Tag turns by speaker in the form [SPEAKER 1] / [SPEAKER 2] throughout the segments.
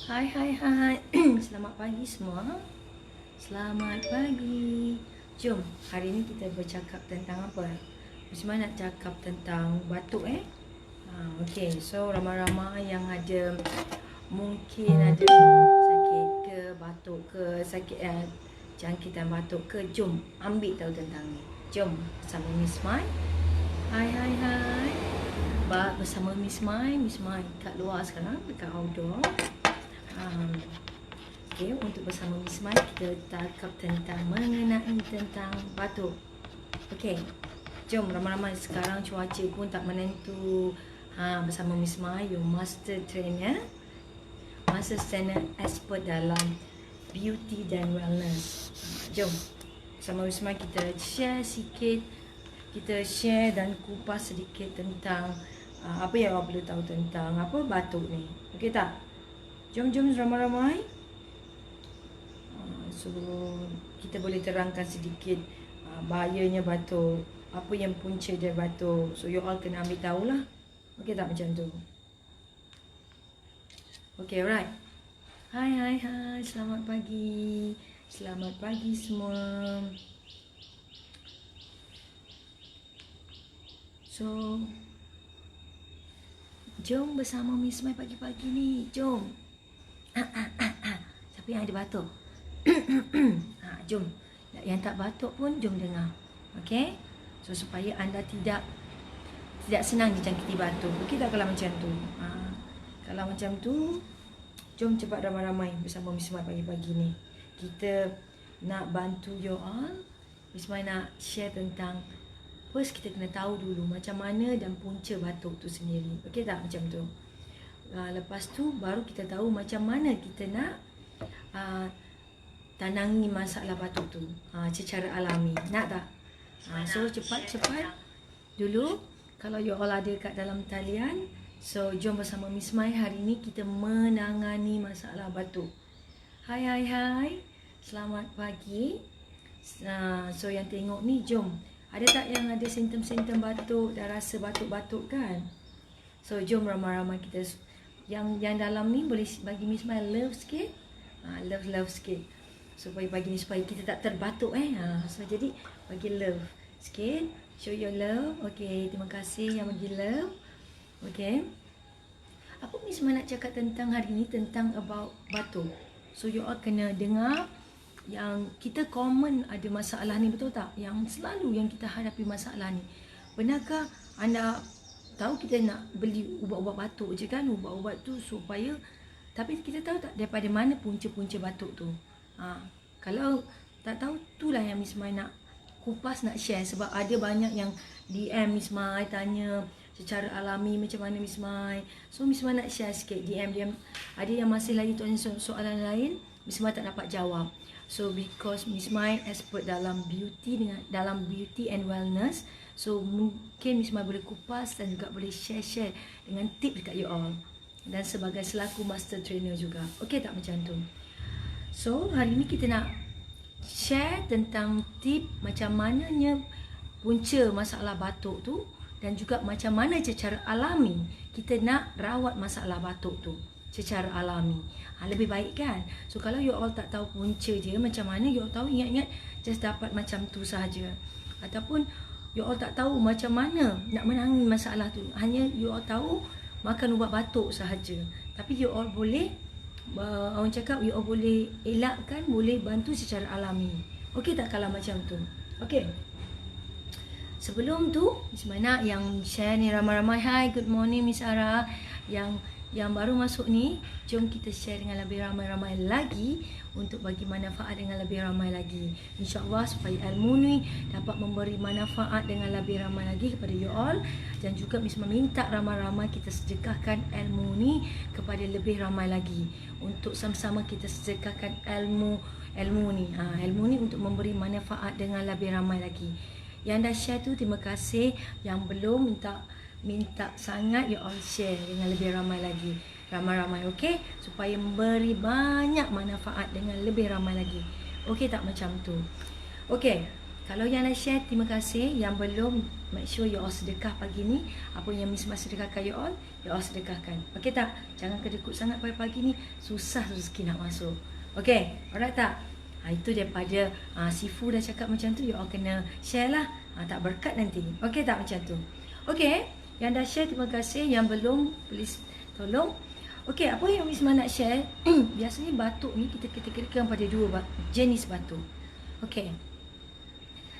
[SPEAKER 1] Hai hai hai. Selamat pagi semua. Selamat pagi. Jom, hari ini kita bercakap tentang apa? Misma nak cakap tentang batuk okey. So ramai-ramai yang ada mungkin ada sakit ke batuk ke sakit jangkitan batuk ke, jom ambil tahu tentang ni. Jom bersama Miss Mai. Hai hai hai. Bersama Miss Mai kat luar sekarang dekat outdoor. Okay, untuk bersama Miss Mai kita cakap tentang mengenai tentang batuk. Okay, jom ramai-ramai sekarang cuaca pun tak menentu. Bersama Miss Mai, your master trainer, master trainer expert dalam beauty dan wellness. Jom bersama Miss Mai kita share sikit, kita share dan kupas sedikit tentang apa yang awak perlu tahu tentang apa batuk ni. Okey tak? Jom ramai-ramai. So kita boleh terangkan sedikit bahayanya batuk, apa yang punca dia batuk. So you all kena ambil tahulah. Okey tak macam tu? Okey, alright. Hai, selamat pagi. Selamat pagi semua. So jom bersama Miss Mai pagi-pagi ni. Jom. Siapa yang ada batuk? Jom. Yang tak batuk pun jom dengar. Okey? So supaya anda tidak senang dijangkiti batuk. Okey tak kalau macam tu? Kalau macam tu, jom cepat ramai-ramai bersama Miss Mai pagi-pagi ni. Kita nak bantu you all. Miss Mai nak share tentang first kita kena tahu dulu macam mana dan punca batuk tu sendiri. Okey tak macam tu? Lepas tu baru kita tahu macam mana kita nak tanangi masalah batuk tu secara alami. Nak tak? So cepat-cepat dulu. Kalau you all ada kat dalam talian, so jom bersama Miss Mai hari ni kita menangani masalah batuk. Hai. Selamat pagi. So yang tengok ni, jom. Ada tak yang ada simptom-simptom batuk, dah rasa batuk-batuk kan? So jom ramai-ramai kita yang dalam ni boleh bagi Miss Mai love sikit. Love sikit. Supaya bagi ni supaya kita tak terbatuk So jadi bagi love sikit. Show your love. Okay, terima kasih yang bagi love. Okay. Apa Miss Mai nak cakap tentang hari ni tentang about batuk. So you all kena dengar yang kita common ada masalah ni, betul tak? Yang selalu yang kita hadapi masalah ni. Benarkah anda tahu kita nak beli ubat-ubat batuk je kan? Ubat-ubat tu supaya, tapi kita tahu tak daripada mana punca-punca batuk tu? Kalau tak tahu, itulah yang Miss Mai nak kupas, nak share. Sebab ada banyak yang DM Miss Mai tanya secara alami macam mana Miss Mai. So Miss Mai nak share sikit. DM ada yang masih lagi tanya soalan lain, Miss Mai tak dapat jawab. So because Miss Mai expert dalam beauty and wellness, so mungkin Miss Mai boleh kupas dan juga boleh share dengan tip dekat you all. Dan sebagai selaku master trainer juga. Okey tak macam tu? So hari ni kita nak share tentang tip macam mananya punca masalah batuk tu, dan juga macam mana secara alami kita nak rawat masalah batuk tu secara alami. Lebih baik kan? So kalau you all tak tahu punca dia macam mana, you all tahu, ingat-ingat just dapat macam tu sahaja. Ataupun you all tak tahu macam mana nak menangani masalah tu, hanya you all tahu makan ubat batuk sahaja. Tapi you all boleh, orang cakap you all boleh elakkan, boleh bantu secara alami. Okey tak kalau macam tu? Okey. Sebelum tu, Miss Mai nak yang share ni ramai-ramai. Hai, good morning Miss Ara. Yang baru masuk ni, jom kita share dengan lebih ramai-ramai lagi untuk bagi manfaat dengan lebih ramai lagi. InsyaAllah supaya ilmu ni dapat memberi manfaat dengan lebih ramai lagi kepada you all. Dan juga Miss meminta ramai-ramai kita sedekahkan ilmu ni kepada lebih ramai lagi. Untuk sama-sama kita sedekahkan ilmu ni. Ilmu ni untuk memberi manfaat dengan lebih ramai lagi. Yang dah share tu terima kasih. Yang belum minta sangat you all share dengan lebih ramai lagi. Ramai-ramai, okey? Supaya memberi banyak manfaat dengan lebih ramai lagi. Okey tak macam tu? Okey. Kalau yang dah share, terima kasih. Yang belum, make sure you all sedekah pagi ni. Apa yang Miss Mai sedekahkan you all sedekahkan. Okey tak? Jangan kedekut sangat pagi-pagi ni. Susah rezeki nak masuk. Okey, alright tak? Itu daripada Sifu dah cakap macam tu, you all kena share lah. Tak berkat nanti. Okey tak macam tu? Okey, yang dah share terima kasih. Yang belum, please tolong. Okey, apa yang Miss Mai nak share? Biasanya batuk ni kita kategorikan pada dua jenis batuk. Okey.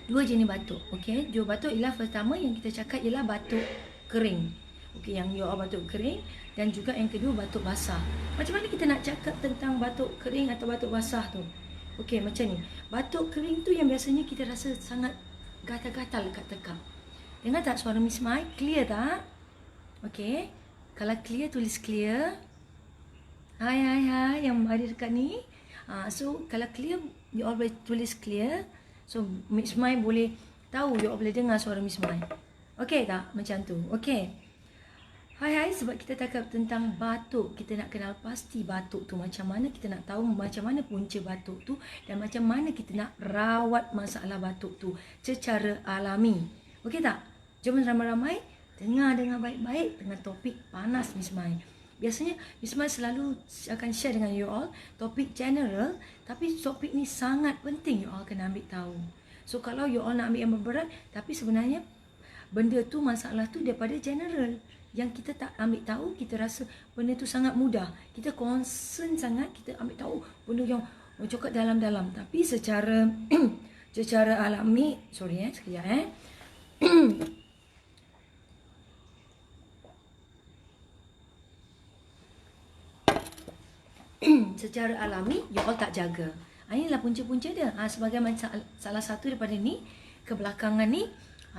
[SPEAKER 1] Dua jenis batuk. Okey, dua batuk ialah pertama yang kita cakap ialah batuk kering. Okey, yang you all batuk kering, dan juga yang kedua batuk basah. Macam mana kita nak cakap tentang batuk kering atau batuk basah tu? Okey, macam ni. Batuk kering tu yang biasanya kita rasa sangat gatal-gatal dekat tekak. Dengar tak suara Miss Mai? Clear tak? Okey. Kalau clear, tulis clear. Hai yang ada dekat ni. So kalau clear, you all boleh tulis clear. So Miss Mai boleh tahu, you all boleh dengar suara Miss Mai. Okey tak? Macam tu. Okey. Hai, sebab kita cakap tentang batuk, kita nak kenal pasti batuk tu macam mana, kita nak tahu macam mana punca batuk tu dan macam mana kita nak rawat masalah batuk tu secara alami. Okey tak? Jom ramai-ramai dengar baik-baik dengan topik panas Miss Mai. Biasanya Miss Mai selalu akan share dengan you all topik general, tapi topik ni sangat penting you all kena ambil tahu. So kalau you all nak ambil yang berat, tapi sebenarnya benda tu, masalah tu daripada general. Yang kita tak ambil tahu, kita rasa benda tu sangat mudah. Kita concern sangat, kita ambil tahu benda yang coklat dalam-dalam. Tapi secara secara alami, sekejap secara alami, you all tak jaga. Inilah punca-punca dia. Sebagai salah satu daripada ni, kebelakangan ni,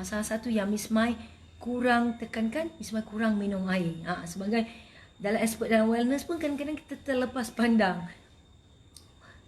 [SPEAKER 1] salah satu yang Miss Mai kurang tekankan, Miss Mai kurang minum air. Sebagai dalam expert dalam wellness pun kadang-kadang kita terlepas pandang.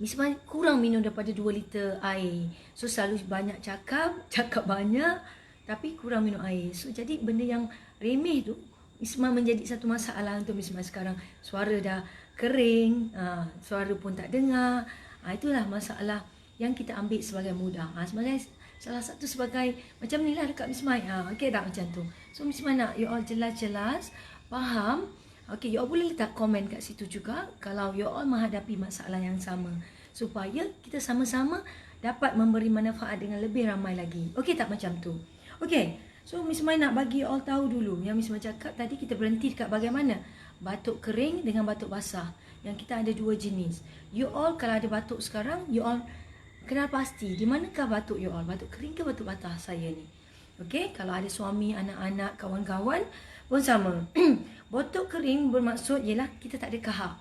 [SPEAKER 1] Miss Mai kurang minum daripada 2 liter air. So selalu banyak cakap banyak, tapi kurang minum air. So jadi benda yang remeh tu, Miss Mai menjadi satu masalah untuk Miss Mai sekarang. Suara dah kering, suara pun tak dengar. Itulah masalah yang kita ambil sebagai mudah. Sebagai salah satu sebagai macam ni lah dekat Miss Mai. Okey tak macam tu. So Miss Mai nak you all jelas-jelas faham. Okey, you all boleh letak komen kat situ juga kalau you all menghadapi masalah yang sama, supaya kita sama-sama dapat memberi manfaat dengan lebih ramai lagi. Okey tak macam tu? Okey. So Miss Mai nak bagi you all tahu dulu. Yang Miss Mai cakap tadi, kita berhenti dekat bagaimana batuk kering dengan batuk basah. Yang kita ada dua jenis. You all kalau ada batuk sekarang, you all kenal pasti di manakah batuk you all. Batuk kering ke batuk basah saya ni. Okey, kalau ada suami, anak-anak, kawan-kawan pun sama. Batuk kering bermaksud ialah kita tak ada kahak.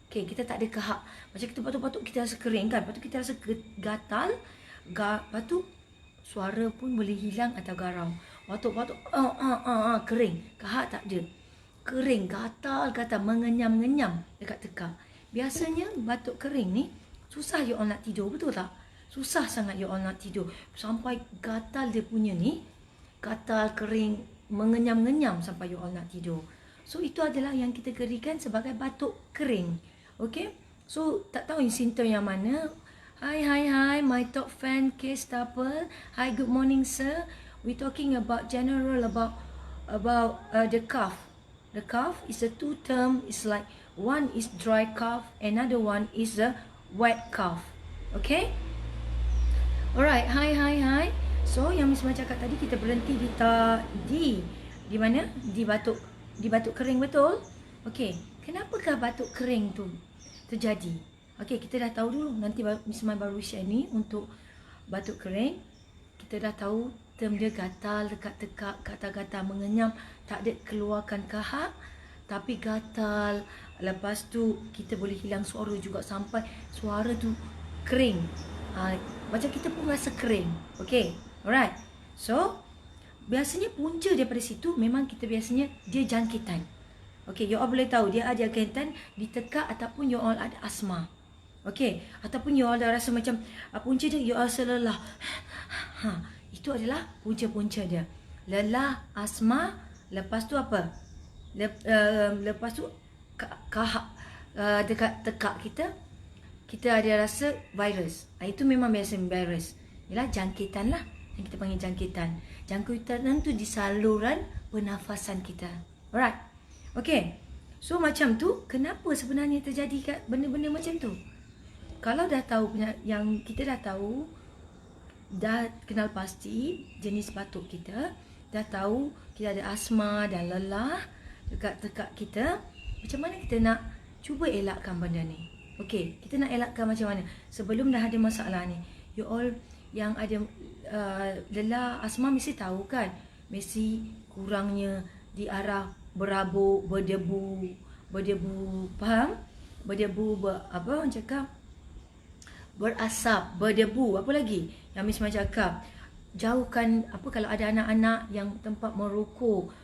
[SPEAKER 1] Okey, kita tak ada kahak. Macam kita batuk-batuk kita rasa kering kan. Lepas tu kita rasa gatal. Lepas tu suara pun boleh hilang atau garau. Batuk-batuk kering. Kahak tak ada. Kering, gatal, mengenyam-ngenyam dekat tekak. Biasanya batuk kering ni susah you all nak tidur, betul tak? Susah sangat you all nak tidur. Sampai gatal dia punya ni, gatal, kering, mengenyam-ngenyam sampai you all nak tidur. So itu adalah yang kita gerikan sebagai batuk kering. Okay? So tak tahu simptom yang mana. Hi, my top fan Case Stapel. Hi, good morning sir. We talking about general about the cough. The cough is a two term. It's like one is dry cough, another one is a wet cough. Okay? Alright, hi. So yang Miss Mai cakap tadi, kita berhenti di mana? Di batuk kering, betul? Okay, kenapakah batuk kering tu terjadi? Okay, kita dah tahu dulu. Nanti Miss Mai baru share ni untuk batuk kering. Kita dah tahu term dia gatal dekat tekak, gatal-gatal mengenyam, tak ada keluarkan kahak, tapi gatal. Lepas tu kita boleh hilang suara juga sampai suara tu kering. Macam kita pun rasa kering. Okay, alright. So biasanya punca daripada situ memang kita biasanya dia jangkitan. Okay, you all boleh tahu dia ada jangkitan di tekak ataupun you all ada asma. Okay, ataupun you all dah rasa macam punca dia, you all rasa lelah. Itu adalah punca-punca dia. Lelah, asma, lepas tu apa? Lepas tu kahak dekat tekak kita ada rasa virus. Itu memang biasa virus. ialah jangkitan lah. Yang kita panggil jangkitan. Jangkitan tu di saluran pernafasan kita. Alright. Okay. So macam tu, kenapa sebenarnya terjadi kat benda-benda macam tu? Kalau dah tahu, yang kita dah tahu, dah kenal pasti jenis batuk kita, dah tahu kita ada asma dan lelah dekat kita, macam mana kita nak cuba elakkan benda ni? Okay, kita nak elakkan macam mana? Sebelum dah ada masalah ni, you all yang ada lelah asma mesti tahu kan, mesti kurangnya di arah berabuk, berdebu, faham? Berdebu, apa orang cakap? Berasap, berdebu, apa lagi? Yang Miss Ma cakap, jauhkan apa kalau ada anak-anak yang tempat merokok,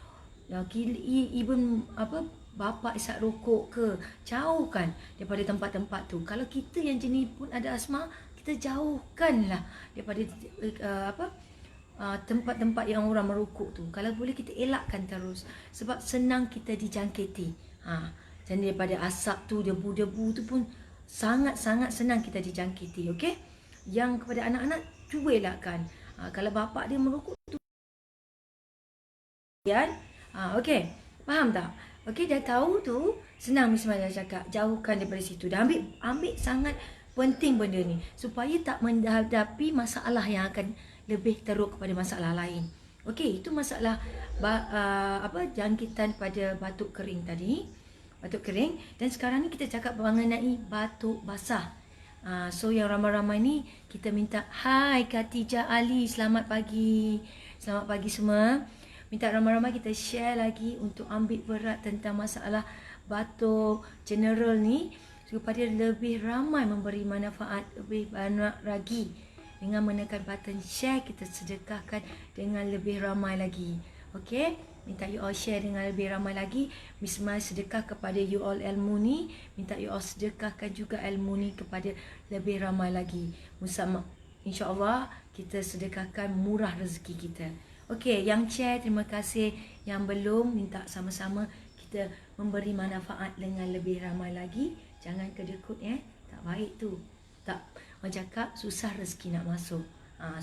[SPEAKER 1] even apa bapa isap rokok ke, jauhkan daripada tempat-tempat tu. Kalau kita yang jenis pun ada asma, kita jauhkanlah daripada tempat-tempat yang orang merokok tu. Kalau boleh kita elakkan terus, sebab senang kita dijangkiti. Dan daripada asap tu, debu-debu tu pun sangat-sangat senang kita dijangkiti. Okey, yang kepada anak-anak cuba elakkan. Kalau bapa dia merokok tu, kan? Okey, faham tak? Okey, dah tahu tu, senang Miss Maya cakap, jauhkan daripada situ. Dah ambil sangat penting benda ni supaya tak menghadapi masalah yang akan lebih teruk kepada masalah lain. Okey, itu masalah jangkitan pada batuk kering tadi. Batuk kering. Dan sekarang ni kita cakap mengenai batuk basah. So yang ramai-ramai ni kita minta, hai Khatijah Ali, selamat pagi. Selamat pagi semua. Minta ramai-ramai kita share lagi untuk ambil berat tentang masalah batuk general ni supaya lebih ramai memberi manfaat lebih banyak lagi. Dengan menekan button share, kita sedekahkan dengan lebih ramai lagi. Okey, minta you all share dengan lebih ramai lagi. Miss Mai sedekah kepada you all ilmu ni, minta you all sedekahkan juga ilmu ni kepada lebih ramai lagi. Bersama insya-Allah kita sedekahkan murah rezeki kita. Okey, yang share terima kasih, yang belum minta sama-sama kita memberi manfaat dengan lebih ramai lagi. Jangan kedekut tak baik tu. Tak, orang cakap susah rezeki nak masuk.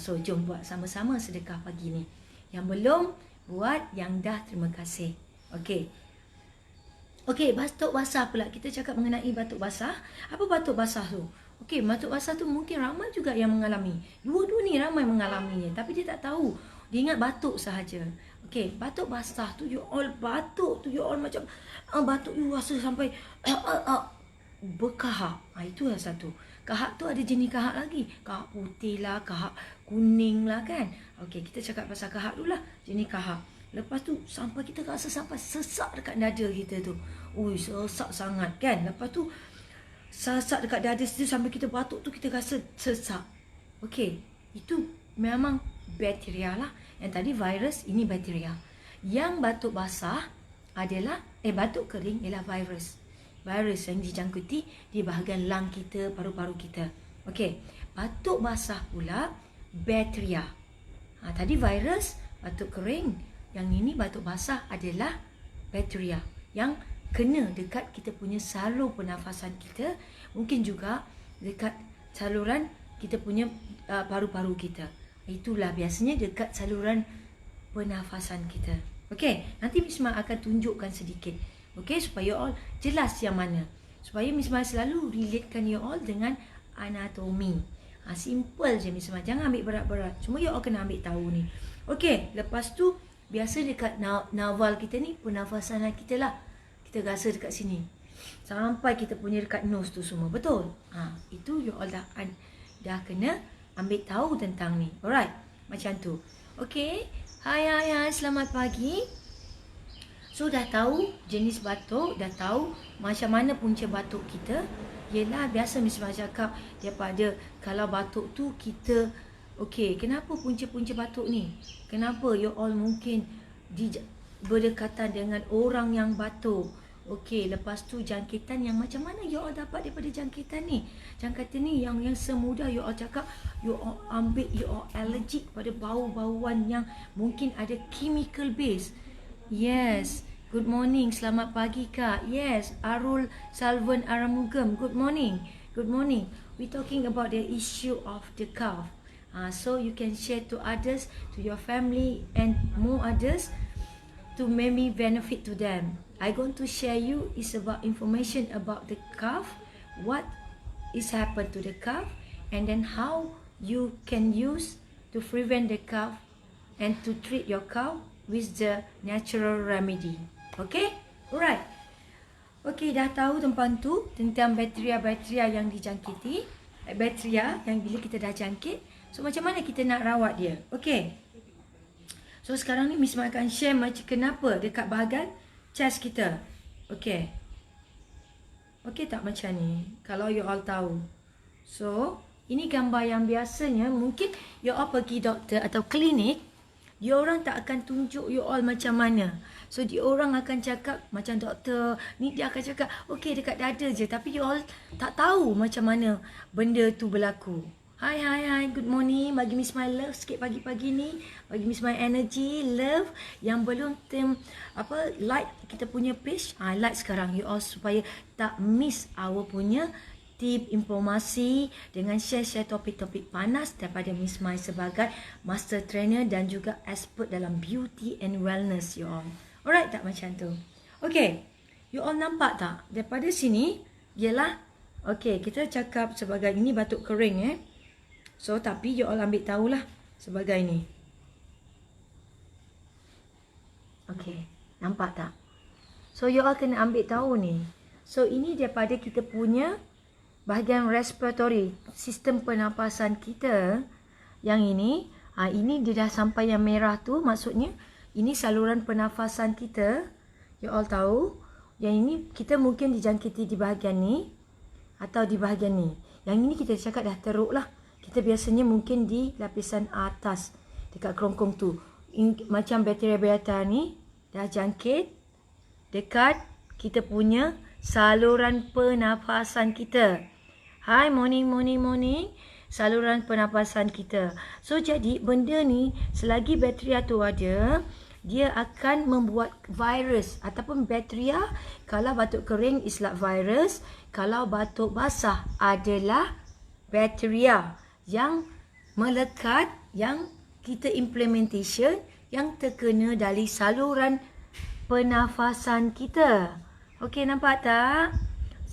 [SPEAKER 1] So jom buat sama-sama sedekah pagi ni. Yang belum buat, yang dah terima kasih. Okey. Okey, batuk basah pula. Kita cakap mengenai batuk basah. Apa batuk basah tu? Okey, batuk basah tu mungkin ramai juga yang mengalami. Dua-dua ni ramai mengalaminya, tapi dia tak tahu. Dia ingat batuk sahaja. Okey, batuk basah tu you all batuk tu you all macam batuk you rasa sampai berkahak. Itu yang satu. Kahak tu ada jenis kahak lagi. Kahak putih lah, kahak kuning lah kan. Okey, kita cakap pasal kahak dulu lah. Jenis kahak. Lepas tu sampai kita rasa sampai sesak dekat dada kita tu. Ui, sesak sangat kan. Lepas tu sesak dekat dada situ sampai kita batuk tu kita rasa sesak. Okey, itu memang bakteria lah. Yang tadi virus, ini bakteria. Yang batuk basah adalah batuk kering ialah virus. Virus yang dijangkiti di bahagian lung kita, paru-paru kita. Okey, batuk basah pula bakteria. Tadi virus, batuk kering. Yang ini batuk basah adalah bakteria yang kena dekat kita punya saluran pernafasan kita, mungkin juga dekat saluran kita punya paru-paru kita. Itulah biasanya dekat saluran pernafasan kita. Okey, nanti Miss Ma akan tunjukkan sedikit. Okey, supaya you all jelas yang mana. Supaya Miss Ma selalu relatekan you all dengan anatomi. Simple je Miss Ma. Jangan ambil berat-berat. Semua you all kena ambil tahu ni. Okey, lepas tu biasa dekat naval kita ni, pernafasan kita lah. Kita rasa dekat sini. Sampai kita punya dekat nose tu semua. Betul? Itu you all dah kena ambil tahu tentang ni. Alright, macam tu. Okey. Hai, selamat pagi. So dah tahu jenis batuk, dah tahu macam mana punca batuk kita. Yelah, biasa Miss Ma cakap daripada kalau batuk tu kita, okey, kenapa punca-punca batuk ni? Kenapa you all mungkin berdekatan dengan orang yang batuk? Okey, lepas tu jangkitan yang macam mana you all dapat daripada jangkitan ni? Jangkitan ni yang semudah you all cakap, you all ambil, you all allergic pada bau-bauan yang mungkin ada chemical base. Yes, good morning, selamat pagi Kak. Yes, Arul Salvan Aramugam, good morning. Good morning. We talking about the issue of the cough. So you can share to others, to your family and more others, to maybe benefit to them. I going to share you is about information about the calf, what is happened to the calf, and then how you can use to prevent the calf and to treat your cow with the natural remedy. Okay? Alright. Okay, dah tahu tuan-puan tu tentang bakteria-bakteria yang dijangkiti, bakteria yang bila kita dah jangkit. So macam mana kita nak rawat dia? Okay. So sekarang ni Miss Mai akan share macam kenapa dekat bahagian chest kita. Okay. Okay tak macam ni? Kalau you all tahu. So, ini gambar yang biasanya mungkin you all pergi doktor atau klinik, dia orang tak akan tunjuk you all macam mana. So dia orang akan cakap macam doktor ni, dia akan cakap okey dekat dada je, tapi you all tak tahu macam mana benda tu berlaku. Hai, good morning. Bagi Miss My love sikit pagi-pagi ni. Bagi Miss My energy, love. Yang belum like kita punya page, like sekarang you all supaya tak miss our punya tip, informasi dengan share-share topik-topik panas daripada Miss Mai sebagai master trainer dan juga expert dalam beauty and wellness you all. Alright tak macam tu? Okay, you all nampak tak? Daripada sini, ialah, okay, kita cakap sebagai ini batuk kering So, tapi you all ambil tahulah sebagai ni. Okay, nampak tak? So, you all kena ambil tahu ni. So, ini daripada kita punya bahagian respiratory, sistem pernafasan kita. Yang ini dia dah sampai yang merah tu, maksudnya ini saluran pernafasan kita. You all tahu. Yang ini kita mungkin dijangkiti di bahagian ni atau di bahagian ni. Yang ini kita cakap dah teruk lah. Kita biasanya mungkin di lapisan atas dekat kerongkong tu. Macam bakteria-bakteria ni dah jangkit dekat kita punya saluran pernafasan kita. Hai, morning. Saluran pernafasan kita. So, jadi benda ni selagi bakteria tu ada, dia akan membuat virus ataupun bakteria. Kalau batuk kering islah virus, kalau batuk basah adalah bakteria yang melekat, yang kita implementation, yang terkena dari saluran pernafasan kita. Okey, nampak tak?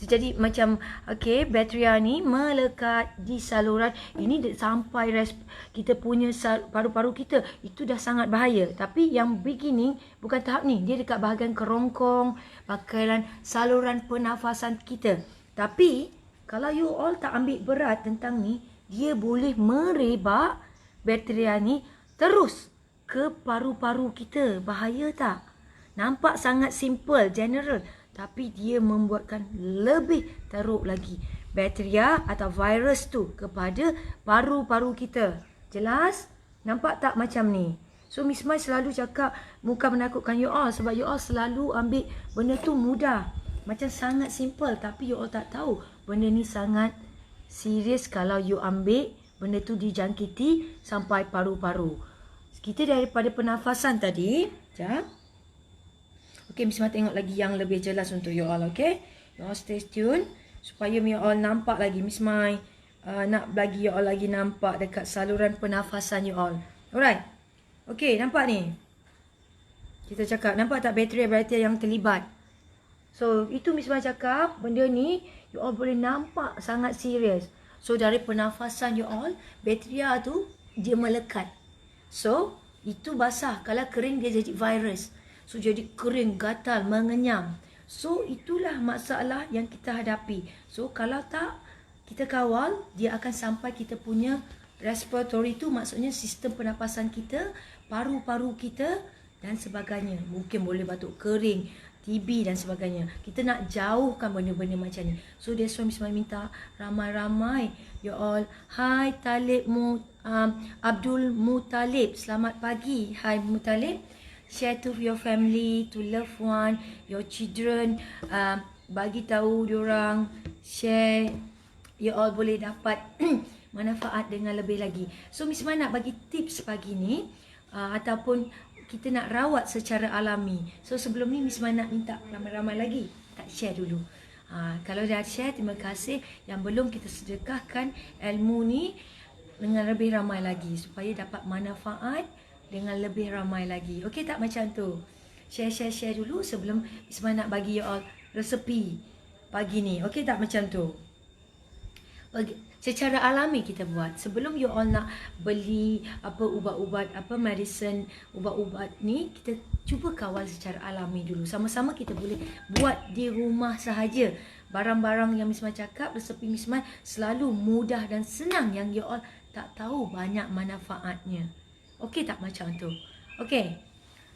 [SPEAKER 1] Jadi macam bakteria ni melekat di saluran ini sampai kita punya paru-paru kita, itu dah sangat bahaya. Tapi yang beginning bukan tahap ni, dia dekat bahagian kerongkong, bahagian saluran pernafasan kita. Tapi kalau you all tak ambil berat tentang ni, dia boleh merebak bakteria ni terus ke paru-paru kita. Bahaya tak? Nampak sangat simple, general, tapi dia membuatkan lebih teruk lagi bakteria atau virus tu kepada paru-paru kita. Jelas? Nampak tak macam ni? So Miss Mai selalu cakap bukan menakutkan you all, sebab you all selalu ambil benda tu mudah. Macam sangat simple, tapi you all tak tahu benda ni sangat serius kalau you ambil benda tu dijangkiti sampai paru-paru. Kita daripada pernafasan tadi, sekejap. Okay, Miss Mai tengok lagi yang lebih jelas untuk you all, okay? You all stay tune supaya you all nampak lagi. Miss Mai nak bagi you all lagi nampak dekat saluran pernafasan you all. Alright? Okay, nampak ni? Kita cakap, nampak tak bakteria-bakteria yang terlibat? So, itu Miss Mai cakap, benda ni you all boleh nampak sangat serius. So, dari pernafasan you all, bakteria tu dia melekat. So, itu basah. Kalau kering dia jadi virus. So, jadi kering, gatal, mengenyam. So, itulah masalah yang kita hadapi. So, kalau tak kita kawal, dia akan sampai kita punya respiratory tu, maksudnya sistem pernafasan kita, paru-paru kita dan sebagainya. Mungkin boleh batuk kering, TB dan sebagainya. Kita nak jauhkan benda-benda macam ni. So, that's why Miss Mai minta ramai-ramai you all. Hai Talib Abdul Mutalib. Selamat pagi. Hai Mutalib. Share to your family, to loved one, your children. Bagi tahu diorang, share. You all boleh dapat manfaat dengan lebih lagi. So Miss Mai nak bagi tips pagi ni, ataupun kita nak rawat secara alami. So sebelum ni Miss Mai nak minta ramai-ramai lagi tak share dulu. Kalau dah share, terima kasih. Yang belum, kita sedekahkan ilmu ni dengan lebih ramai lagi supaya dapat manfaat dengan lebih ramai lagi. Okey tak macam tu? Share dulu sebelum Miss Mai nak bagi you all resepi pagi ni. Okey tak macam tu? Secara alami kita buat. Sebelum you all nak beli apa ubat-ubat, apa medicine, ubat-ubat ni, kita cuba kawal secara alami dulu. Sama-sama kita boleh buat di rumah sahaja. Barang-barang yang Miss Mai cakap, resepi Miss Mai selalu mudah dan senang yang you all tak tahu banyak manfaatnya. Okey tak macam tu? Okey.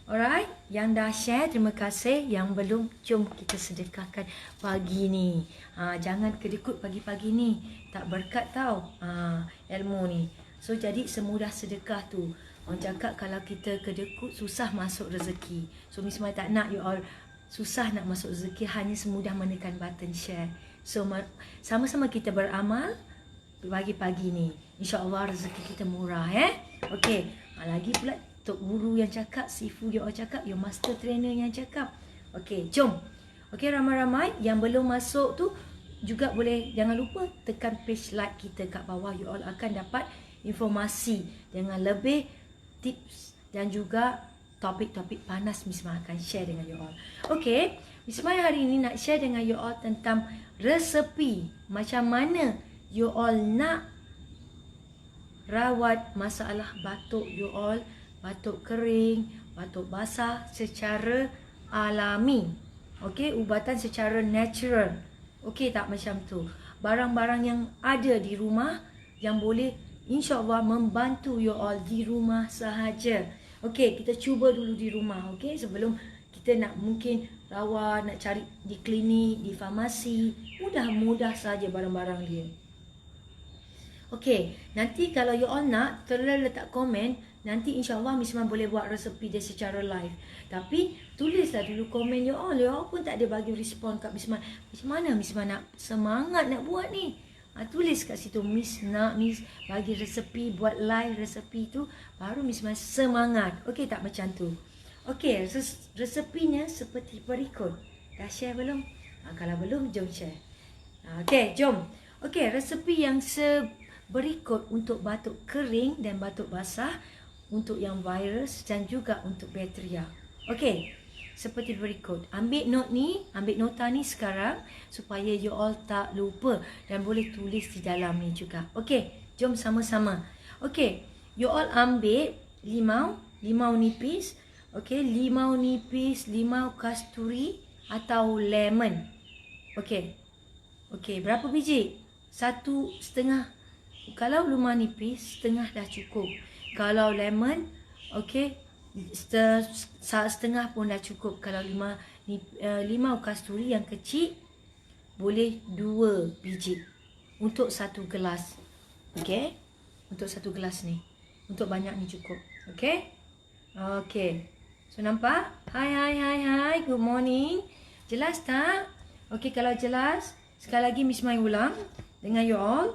[SPEAKER 1] Alright, yang dah share terima kasih, yang belum jom kita sedekahkan pagi ni. Jangan kedekut pagi-pagi ni, tak berkat tau ilmu ni. So jadi semudah sedekah tu. Orang cakap kalau kita kedekut susah masuk rezeki. So Miss Mai tak nak you all susah nak masuk rezeki hanya semudah menekan button share. So sama-sama kita beramal pagi-pagi ni. InsyaAllah rezeki kita murah Okey, lagi pula Tok Guru yang cakap, Sifu dia orang cakap, your master trainer yang cakap. Okey, jom. Okey, ramai-ramai yang belum masuk tu juga boleh, jangan lupa tekan page like kita kat bawah. You all akan dapat informasi dengan lebih tips dan juga topik-topik panas Miss Mai akan share dengan you all. Okey, Miss Mai hari ini nak share dengan you all tentang resepi macam mana you all nak rawat masalah batuk you all, batuk kering, batuk basah secara alami. Okey, ubatan secara natural. Okey tak macam tu? Barang-barang yang ada di rumah yang boleh insya-Allah membantu you all di rumah sahaja. Okey, kita cuba dulu di rumah. Okey, sebelum kita nak mungkin rawat, nak cari di klinik, di farmasi, mudah-mudah saja barang-barang dia. Okey, nanti kalau you all nak, tolong letak komen. Nanti insyaAllah Miss Mai boleh buat resepi dia secara live. Tapi tulislah dulu komen you all. You all pun tak ada bagi respon kat Miss Mai. Macam mana Miss Mai nak semangat nak buat ni? Tulis kat situ Miss bagi resepi, buat live resepi tu. Baru Miss Mai semangat. Okey tak macam tu? Okey, resepinya seperti berikut. Dah share belum? Kalau belum, jom share. Okey, jom. Okey, resepi yang berikut untuk batuk kering dan batuk basah, untuk yang virus dan juga untuk bakteria. Okey, seperti berikut. Ambil nota ni sekarang supaya you all tak lupa dan boleh tulis di dalam ni juga. Okey, jom sama-sama. Okey, you all ambil limau nipis. Okey, limau nipis, limau kasturi atau lemon. Okey. Okey, berapa biji? 1,5. Kalau lemon nipis, setengah dah cukup. Kalau lemon, okey, setengah pun dah cukup. Kalau limau kasturi yang kecil, boleh 2 biji. Untuk 1 gelas. Okey, untuk 1 gelas ni. Untuk banyak ni cukup. Okey. Okey. So nampak? Hai. Good morning. Jelas tak? Okey, kalau jelas, sekali lagi Miss Mai ulang dengan you all.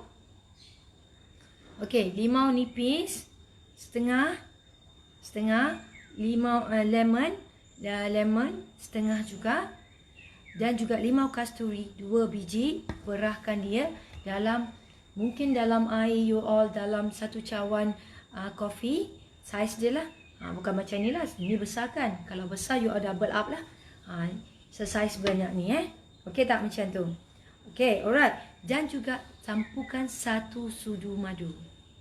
[SPEAKER 1] Okey, limau nipis setengah, limau lemon setengah juga, dan juga limau kasturi 2 biji. Perahkan dia mungkin dalam air you all, dalam 1 cawan kopi. Saiz dia lah. Bukan macam ni lah. Ni besar kan. Kalau besar you all double up lah. Sesaiz banyak ni Okey tak macam tu? Okey, alright. Dan juga campukan 1 sudu madu.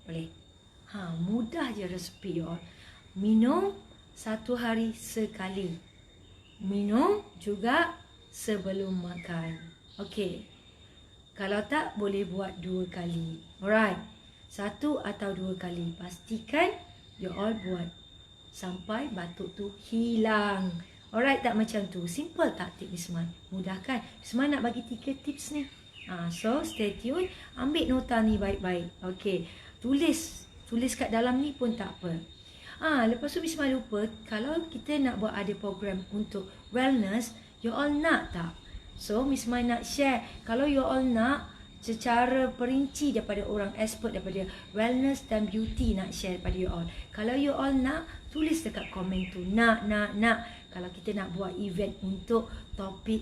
[SPEAKER 1] Boleh? Mudah je resepi you all. Minum 1 hari sekali. Minum juga sebelum makan. Okey. Kalau tak, boleh buat 2 kali. Alright. 1 atau 2 kali. Pastikan you all buat sampai batuk tu hilang. Alright tak macam tu? Simple tak tip Miss Mai? Mudah kan? Miss Mai nak bagi 3 tips ni. So stay tune. Ambil nota ni baik-baik. Okey. Tulis kat dalam ni pun tak apa. Lepas tu Miss Mai lupa, kalau kita nak buat ada program untuk wellness, you all nak tak? So Miss Mai nak share, kalau you all nak secara perinci daripada orang expert daripada wellness dan beauty, nak share pada you all. Kalau you all nak, tulis dekat komen tu. Nak. Kalau kita nak buat event untuk topik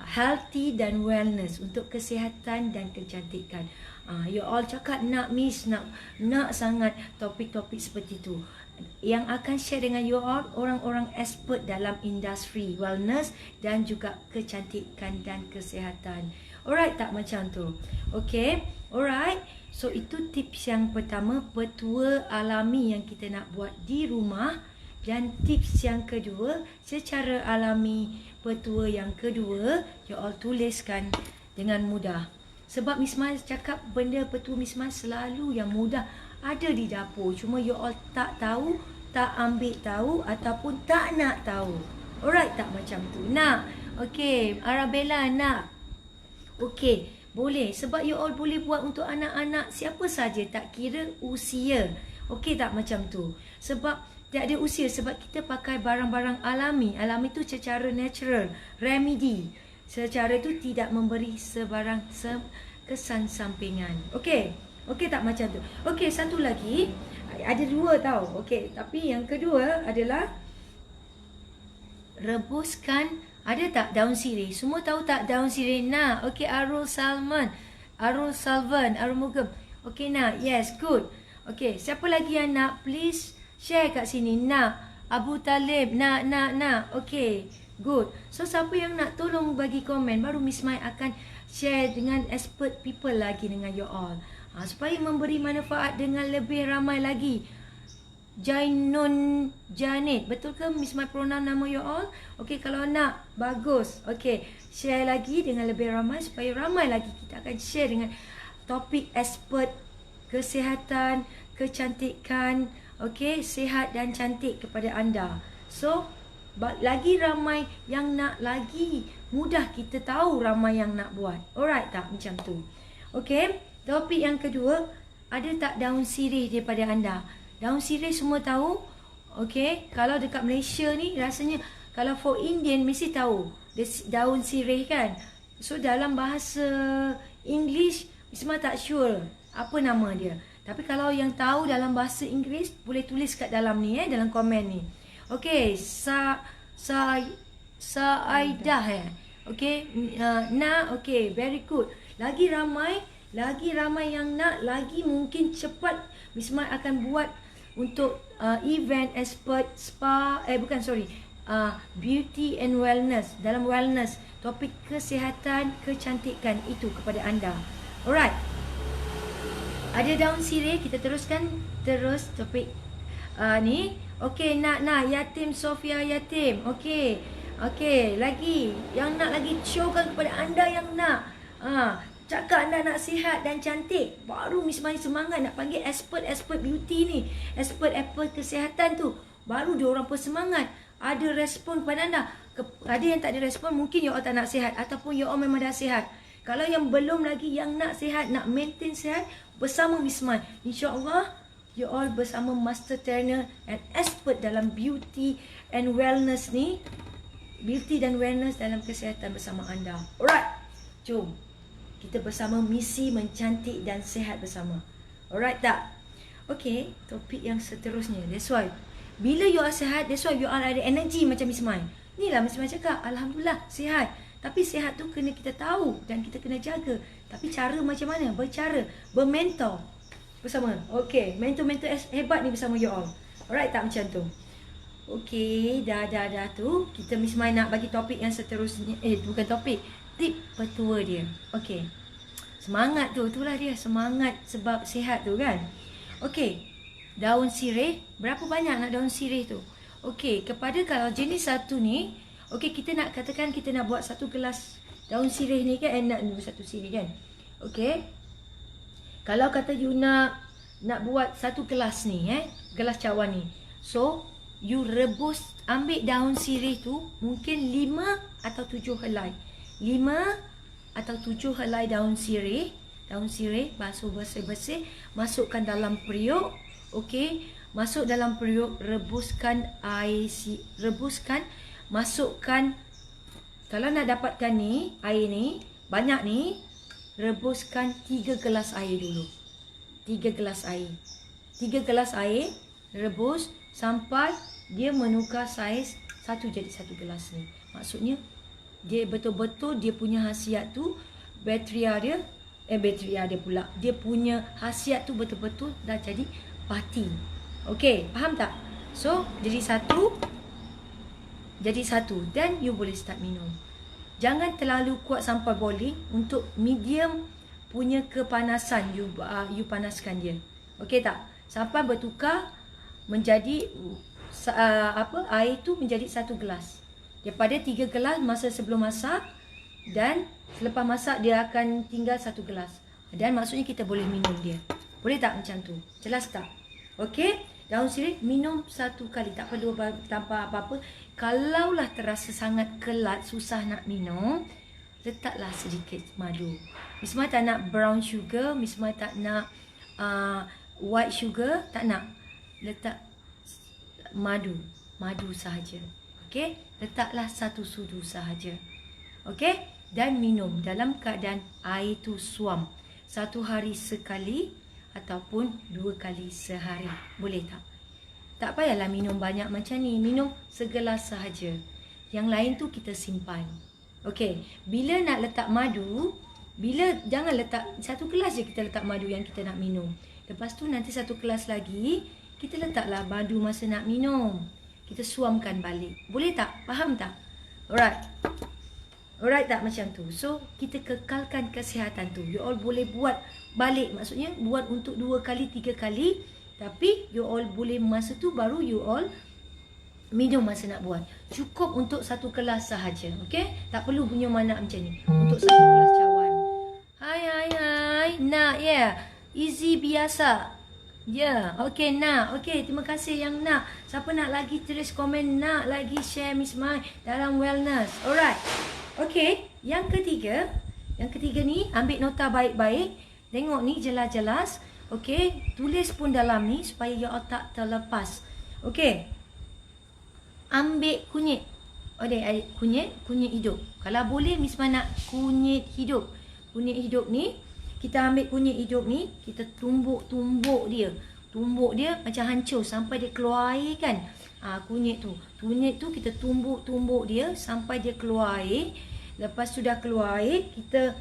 [SPEAKER 1] healthy dan wellness, untuk kesihatan dan kecantikan. You all cakap nak miss, nak sangat topik-topik seperti tu. Yang akan share dengan you all orang-orang expert dalam industri wellness dan juga kecantikan dan kesihatan. Alright tak macam tu? Okay, alright. So itu tips yang pertama, petua alami yang kita nak buat di rumah. Dan tips yang kedua, secara alami, petua yang kedua, you all tuliskan dengan mudah. Sebab Miss Mai cakap benda petua Miss Mai selalu yang mudah ada di dapur. Cuma you all tak tahu, tak ambil tahu ataupun tak nak tahu. Alright tak macam tu? Nak? Okay, Arabella nak? Okay, boleh. Sebab you all boleh buat untuk anak-anak siapa saja, tak kira usia. Okay tak macam tu? Sebab tak ada usia, sebab kita pakai barang-barang alami. Alami tu secara natural, remedy. Secara tu tidak memberi sebarang kesan sampingan. Okey. Okey tak macam tu? Okey, satu lagi. Ada dua tau. Okey, tapi yang kedua adalah rebuskan, ada tak daun sirih? Semua tahu tak daun sirih? Nah, okey, Arul Salvan, Arul Mugam. Okey nak? Yes, good. Okey, siapa lagi yang nak? Please share kat sini. Nak? Abu Talib, nak. Okey, good. So, siapa yang nak tolong bagi komen, baru Miss Mai akan share dengan expert people lagi dengan you all. Supaya memberi manfaat dengan lebih ramai lagi. Jainun Janet, betul ke Miss Mai pronoun nama you all? Okey, kalau nak, bagus. Okey, share lagi dengan lebih ramai supaya ramai lagi kita akan share dengan topik expert kesihatan, kecantikan, okey, sihat dan cantik kepada anda. So, lagi ramai yang nak, lagi mudah kita tahu ramai yang nak buat. Alright tak macam tu? Okey, topik yang kedua, ada tak daun sirih daripada anda? Daun sirih semua tahu? Okey, kalau dekat Malaysia ni rasanya, kalau for Indian mesti tahu daun sirih kan? So dalam bahasa English semua tak sure apa nama dia. Tapi kalau yang tahu dalam bahasa Inggeris, boleh tulis kat dalam ni dalam komen ni. Okey, Saidah okey, nak, okey, very good. Lagi ramai yang nak, lagi mungkin cepat Miss Mai akan buat untuk event expert spa, beauty and wellness. Dalam wellness, topik kesihatan, kecantikan itu kepada anda. Alright. Ada daun sirih, kita teruskan terus topik ni. Okey, nak yatim Sofia yatim. Okey. Okey, lagi yang nak lagi showkan kepada anda yang nak. Cakap anda nak sihat dan cantik, baru Miss Mai semangat nak panggil expert beauty ni, expert kesihatan tu. Baru dia orang pun semangat. Ada respon kepada anda. Ada yang tak ada respon, mungkin you all tak nak sihat ataupun you all memang dah sihat. Kalau yang belum lagi, yang nak sihat, nak maintain sihat, bersama Miss Mai, InsyaAllah you all bersama master trainer and expert dalam beauty and wellness ni. Beauty dan wellness dalam kesihatan bersama anda. Alright, jom kita bersama misi mencantik dan sihat bersama. Alright tak? Okay, topik yang seterusnya. That's why bila you all sihat, that's why you all ada energy macam Miss Mai. Inilah Miss Mai cakap, Alhamdulillah sihat. Tapi sihat tu kena kita tahu dan kita kena jaga. Tapi cara macam mana? Bercara, bermentor bersama. Okay, mentor-mentor hebat ni bersama you all. Alright tak macam tu? Okay, dah tu. Kita Miss Mai nak bagi topik yang seterusnya. Bukan topik, tip petua dia. Okay, semangat tu, itulah dia. Semangat sebab sihat tu kan. Okay, daun sirih. Berapa banyak nak daun sirih tu? Okay, kepada kalau jenis satu ni, okay, kita nak katakan kita nak buat satu gelas daun sirih ni kan. Nak satu sirih kan. Okay, kalau kata you nak buat satu gelas ni, gelas cawan ni. So, you rebus, ambil daun sirih tu mungkin 5 atau 7 helai. 5 atau 7 helai daun sirih. Basuh bersih-bersih, masukkan dalam periuk. Okey, masuk dalam periuk, rebuskan air, masukkan. Kalau nak dapatkan ni, air ni banyak ni, rebuskan 3 gelas air dulu. 3 gelas air. 3 gelas air rebus sampai dia menukar saiz satu jadi satu gelas ni. Maksudnya dia betul-betul dia punya khasiat tu, bakteria dia, bateri dia pula. Dia punya khasiat tu betul-betul dah jadi parti. Okay, faham tak? So, jadi satu, dan you boleh start minum. Jangan terlalu kuat sampai boiling. Untuk medium punya kepanasan, you panaskan dia. Okay tak? Sampai bertukar menjadi air tu menjadi 1 gelas. Daripada 3 gelas masa sebelum masak, dan selepas masak dia akan tinggal 1 gelas. Dan maksudnya kita boleh minum dia. Boleh tak macam tu? Jelas tak? Okey, daun sirih minum 1 kali, tak perlu tanpa apa-apa. Kalaulah terasa sangat kelat, susah nak minum, letaklah sedikit madu. Miss Mai tak nak brown sugar, Miss Mai tak nak white sugar, tak nak. Letak madu sahaja. Okey, letaklah 1 sudu sahaja. Okey, dan minum dalam keadaan air tu suam. 1 hari sekali ataupun 2 kali sehari. Boleh tak? Tak payahlah minum banyak macam ni. Minum segelas sahaja. Yang lain tu kita simpan. Okey, bila nak letak madu, jangan letak 1 gelas je kita letak madu yang kita nak minum. Lepas tu nanti 1 gelas lagi, kita letaklah madu masa nak minum. Kita suamkan balik. Boleh tak? Faham tak? Alright tak macam tu? So, kita kekalkan kesihatan tu. You all boleh buat balik. Maksudnya, buat untuk 2 kali, 3 kali. Tapi, you all boleh masa tu baru you all minum masa nak buat. Cukup untuk 1 gelas sahaja. Okay? Tak perlu punya mana macam ni. Untuk 1 gelas cawan. Hai. Nak, yeah. Easy biasa. Ya, okay nak. Okay, terima kasih yang nak. Siapa nak lagi tulis komen, nak lagi share Miss Mai dalam wellness. Alright. Okay, yang ketiga ni ambil nota baik-baik. Tengok ni jelas-jelas. Okay, tulis pun dalam ni supaya you all tak terlepas. Okay. Ambil kunyit. Kunyit hidup. Kalau boleh Miss Mai nak kunyit hidup. Kunyit hidup ni, kita ambil kunyit hidup ni, kita tumbuk dia. Tumbuk dia macam hancur sampai dia keluar air kan. Kunyit tu kita tumbuk dia sampai dia keluar air. Lepas sudah keluar air, kita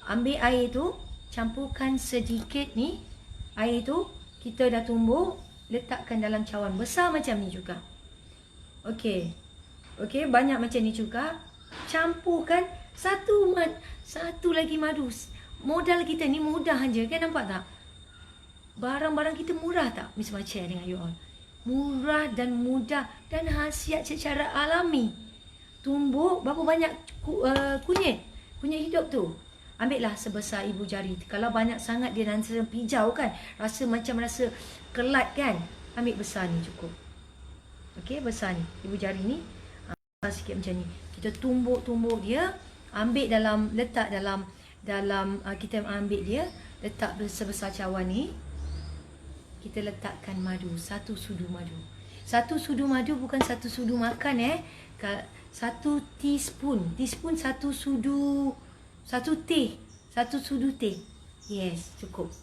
[SPEAKER 1] ambil air tu, campurkan sedikit ni. Air tu kita dah tumbuk, letakkan dalam cawan besar macam ni juga. Okey, banyak macam ni juga. Campurkan satu lagi madu. Modal kita ni mudah je kan, nampak tak? Barang-barang kita murah tak? Miss Mai share dengan you all. Murah dan mudah dan khasiat secara alami. Tumbuk berapa banyak kunyit hidup tu? Ambillah sebesar ibu jari. Kalau banyak sangat dia rasa pijau kan, rasa kelat kan. Ambil besar ni cukup. Okey, besar ni. Ibu jari ni besar sikit macam ni. Kita tumbuk dia, letak dalam kita ambil dia, letak sebesar cawan ni. Kita letakkan madu, 1 sudu madu. 1 sudu madu bukan 1 sudu makan 1 teaspoon. Teaspoon 1 sudu, 1 teh. 1 sudu teh. Yes, cukup.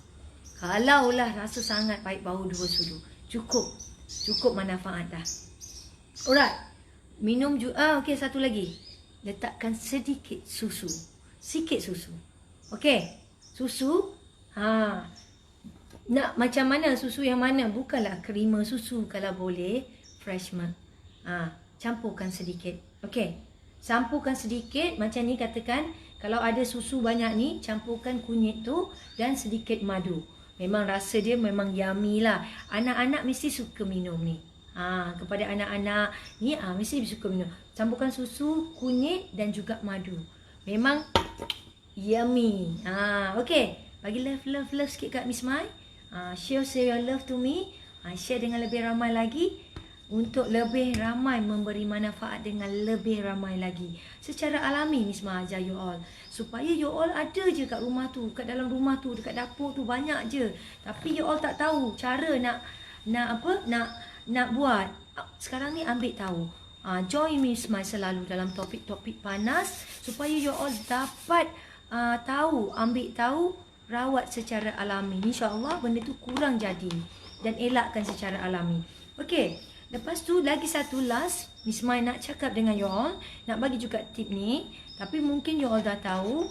[SPEAKER 1] Kalaulah rasa sangat baik bau 2 sudu. Cukup manfaat dah. Alright. Minum juga. Okey, satu lagi. Letakkan sedikit susu. Sikit susu. Okey. Susu. Nak macam mana susu yang mana? Bukanlah krima susu, kalau boleh fresh milk. Campurkan sedikit. Okey. Campurkan sedikit macam ni, katakan kalau ada susu banyak ni, campurkan kunyit tu dan sedikit madu. Memang rasa dia memang yummy lah. Anak-anak mesti suka minum ni. Kepada anak-anak ni mesti suka minum. Campurkan susu, kunyit dan juga madu. Memang yummy. Okey. Bagi love sikit kat Miss Mai. Share your love to me. Share dengan lebih ramai lagi. Untuk lebih ramai memberi manfaat dengan lebih ramai lagi. Secara alami Miss Mai ajar you all. Supaya you all ada je kat rumah tu. Kat dalam rumah tu, dekat dapur tu banyak je. Tapi you all tak tahu cara nak buat. Sekarang ni ambil tahu. Join Miss Mai selalu dalam topik-topik panas. Supaya you all dapat ambil tahu, rawat secara alami. InsyaAllah benda tu kurang jadi. Dan elakkan secara alami. Okey. Lepas tu lagi satu last, Miss Mai nak cakap dengan you all, nak bagi juga tip ni, tapi mungkin you all dah tahu.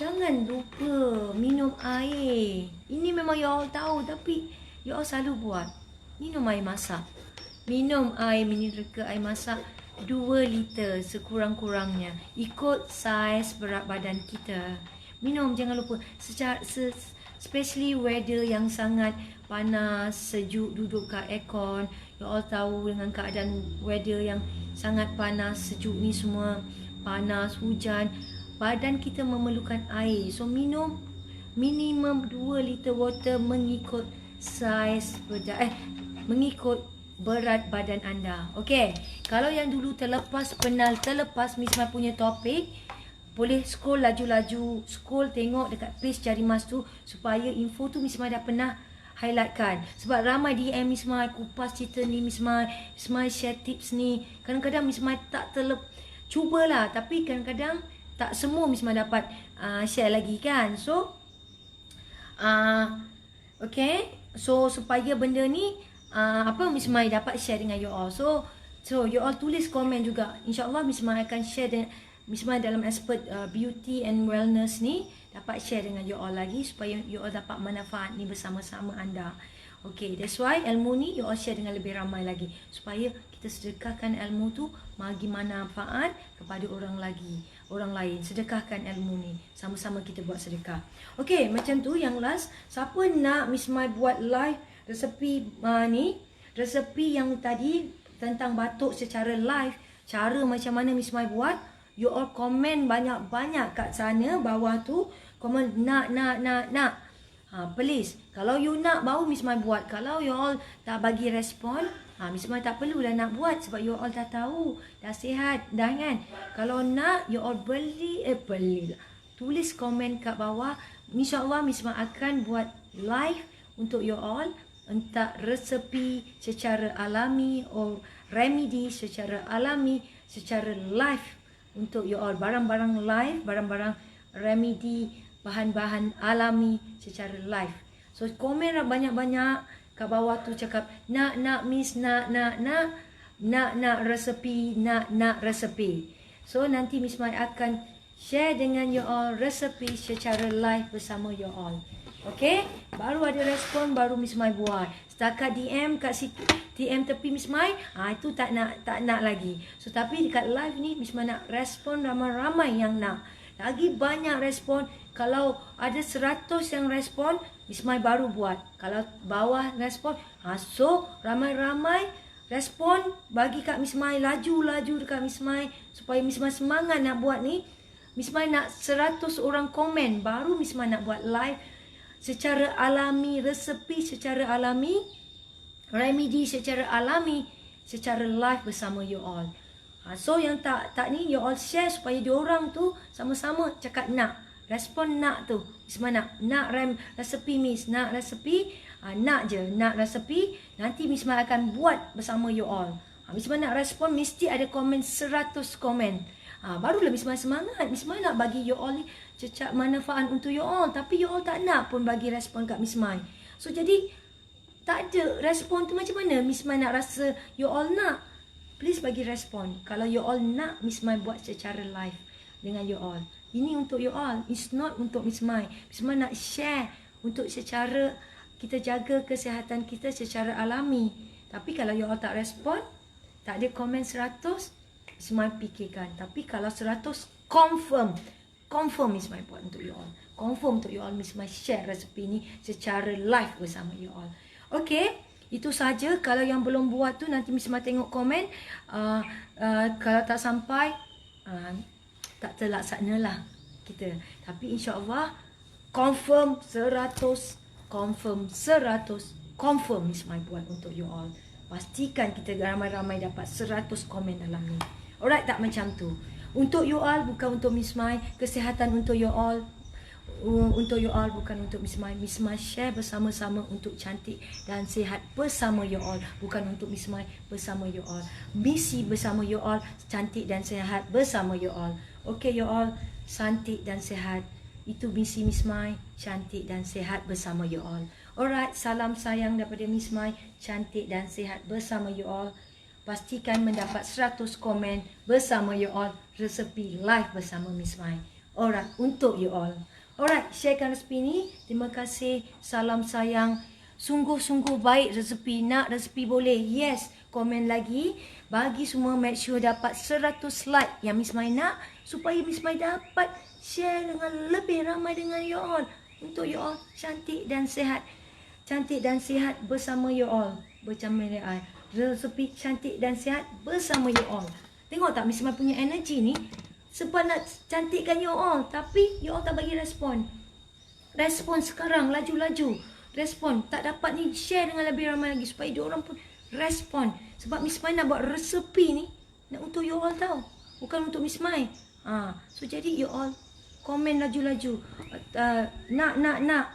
[SPEAKER 1] jangan lupa minum air. Ini memang you all tahu tapi you all selalu buat. Minum air masak. Minum air mineral ke air masak 2 liter sekurang-kurangnya. Ikut saiz berat badan kita. Minum, jangan lupa. Especially weather yang sangat panas, sejuk, duduk kat aircon. You all tahu dengan keadaan weather yang sangat panas, sejuk ni semua, panas, hujan, badan kita memerlukan air. So minum minimum 2 liter water mengikut saiz mengikut berat badan anda. Okey, kalau yang dulu terlepas Miss Mai punya topik, boleh scroll laju-laju, scroll tengok dekat page Cari Mas tu supaya info tu Miss Mai dah pernah highlightkan. Sebab ramai DM Miss Mai, kupas cerita ni Miss Mai share tips ni. Kadang-kadang Miss Mai tak cubalah, tapi kadang-kadang tak semua Miss Mai dapat share lagi kan. So okay, so supaya benda ni Miss Mai dapat share dengan you all. So you all tulis komen juga. InsyaAllah Miss Mai akan share dengan Miss Mai dalam aspek beauty and wellness ni, dapat share dengan you all lagi supaya you all dapat manfaat ni bersama-sama anda. Okay, that's why ilmu ni you all share dengan lebih ramai lagi supaya kita sedekahkan ilmu tu bagi manfaat kepada orang lain. Sedekahkan ilmu ni, sama-sama kita buat sedekah. Okay, macam tu. Yang last, siapa nak Miss Mai buat live resepi ni, resepi yang tadi tentang batuk secara live, cara macam mana Miss Mai buat, you all komen banyak-banyak kat sana bawah tu. Komen nak. Please, kalau you nak baru Miss Mai buat. Kalau you all tak bagi respon, Miss Mai tak perlulah nak buat sebab you all dah tahu, dah sihat dah kan. Kalau nak, you all beli tulis komen kat bawah. InsyaAllah Miss Mai akan buat live untuk you all, entah resepi secara alami atau remedy secara alami, secara live untuk you all. Barang-barang live, barang-barang remedy, bahan-bahan alami secara live. So komen banyak-banyak kat bawah tu, cakap nak Miss, nak resepi, nak resepi. So nanti Miss Mai akan share dengan you all resepi secara live bersama you all. Okay, baru ada respon baru Miss Mai buat. Setakat DM kat situ, DM tepi Miss Mai, itu tak nak lagi. So tapi dekat live ni Miss Mai nak respon ramai-ramai yang nak. Lagi banyak respon. Kalau ada 100 yang respon, Miss Mai baru buat. Kalau bawah respon, so ramai-ramai respon bagi kat Miss Mai, laju dekat Miss Mai supaya Miss Mai semangat nak buat ni. Miss Mai nak 100 orang komen baru Miss Mai nak buat live secara alami, resepi secara alami, remedy secara alami, secara live bersama you all. So yang tak ni you all share supaya diorang tu sama-sama cakap nak. Respon nak tu. Miss Mai nak resepi Miss, nak resepi, nak resepi. Nanti Miss Mai akan buat bersama you all. Miss Mai nak respon mesti ada komen 100 komen. Barulah Miss Mai semangat. Miss Mai nak bagi you all ni cecak manfaat untuk you all, tapi you all tak nak pun bagi respon kat Miss Mai. So jadi tak ada respon tu, macam mana Miss Mai nak rasa you all nak? Please bagi respon. Kalau you all nak Miss Mai buat secara live dengan you all. Ini untuk you all. It's not untuk Miss Mai. Miss Mai nak share untuk secara kita jaga kesihatan kita secara alami. Tapi kalau you all tak respon, tak ada komen 100, Miss Mai fikirkan. Tapi kalau 100 confirm Miss Mai buat untuk you all. Confirm untuk you all Miss Mai share resepi ni secara live bersama you all. Okay, itu saja. Kalau yang belum buat tu nanti Miss Mai tengok komen. Kalau tak sampai, tak terlaksanalah kita. Tapi insyaAllah confirm 100, confirm Miss Mai buat untuk you all. Pastikan kita ramai-ramai dapat 100 komen dalam ni. Alright, tak macam tu. Untuk you all, bukan untuk Miss Mai. Kesihatan untuk you all. Untuk you all, bukan untuk Miss Mai. Miss Mai share bersama-sama untuk cantik dan sihat bersama you all. Bukan untuk Miss Mai, bersama you all. Misi bersama you all, cantik dan sihat bersama you all. Okay you all, cantik dan sihat. Itu misi Miss Mai, cantik dan sihat bersama you all. Alright, salam sayang daripada Miss Mai, cantik dan sihat bersama you all. Pastikan mendapat 100 komen bersama you all, resepi live bersama Miss Mai. Alright, untuk you all. Alright, sharekan resepi ni. Terima kasih. Salam sayang. Sungguh-sungguh baik resepi. Nak resepi boleh. Yes. Komen lagi. Bagi semua make sure dapat 100 like yang Miss Mai nak. Supaya Miss Mai dapat share dengan lebih ramai dengan you all. Untuk you all cantik dan sihat. Cantik dan sihat bersama you all. Bersama you all. Resepi cantik dan sihat bersama you all. Tengok tak Miss Mai punya energi ni. Sebab nak cantikkan you all. Tapi you all tak bagi respon. Respon sekarang. Laju-laju. Respon. Tak dapat ni share dengan lebih ramai lagi. Supaya diorang pun respon. Sebab Miss Mai nak buat resepi ni. Nak untuk you all tau. Bukan untuk Miss Mai. So jadi you all komen laju-laju. Nak.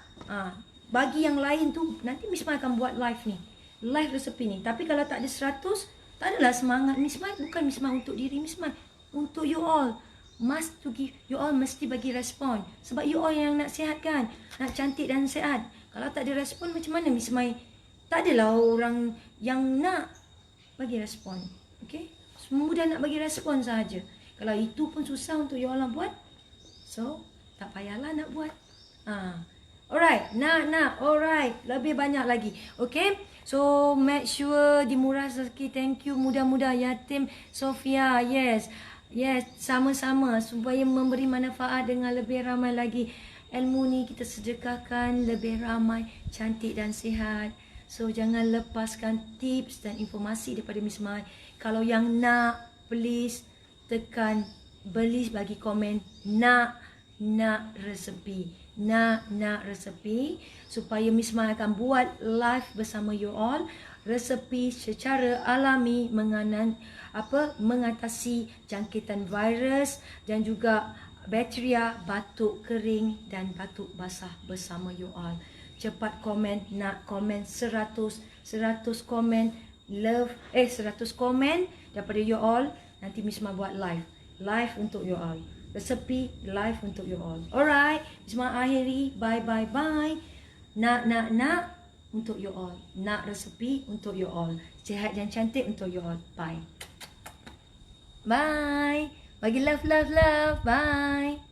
[SPEAKER 1] Bagi yang lain tu. Nanti Miss Mai akan buat live ni. Live resepi ni. Tapi kalau tak ada 100. Tak adalah semangat Miss Mai. Bukan Miss Mai untuk diri Miss Mai. Untuk you all. Must to give. You all mesti bagi respon. Sebab you all yang nak sihat kan. Nak cantik dan sihat. Kalau tak ada respon macam mana Miss Mai? Tak adalah orang yang nak bagi respon. Okay? Mudah nak bagi respon sahaja. Kalau itu pun susah untuk you all nak buat. So, tak payahlah nak buat. Alright. Nak. Alright. Lebih banyak lagi. Okay? So, make sure dimurah rezeki. Thank you. Mudah-mudah yatim Sofia. Yes. Yes, sama-sama supaya memberi manfaat dengan lebih ramai lagi. Ilmu ni kita sedekahkan lebih ramai, cantik dan sihat. So jangan lepaskan tips dan informasi daripada Miss Mai. Kalau yang nak, please tekan beli bagi komen nak resepi. Nak resepi supaya Miss Mai akan buat live bersama you all. Resepi secara alami mengatasi jangkitan virus dan juga bakteria, batuk kering dan batuk basah bersama you all. Cepat komen, nak komen 100 komen, 100 komen daripada you all. Nanti Miss Mai buat live untuk you all. Resepi live untuk you all. Alright, Miss Mai akhiri. Bye. Nak untuk you all. Nak resepi untuk you all. Sihat dan cantik untuk you all. Bye. Bagi love. Bye.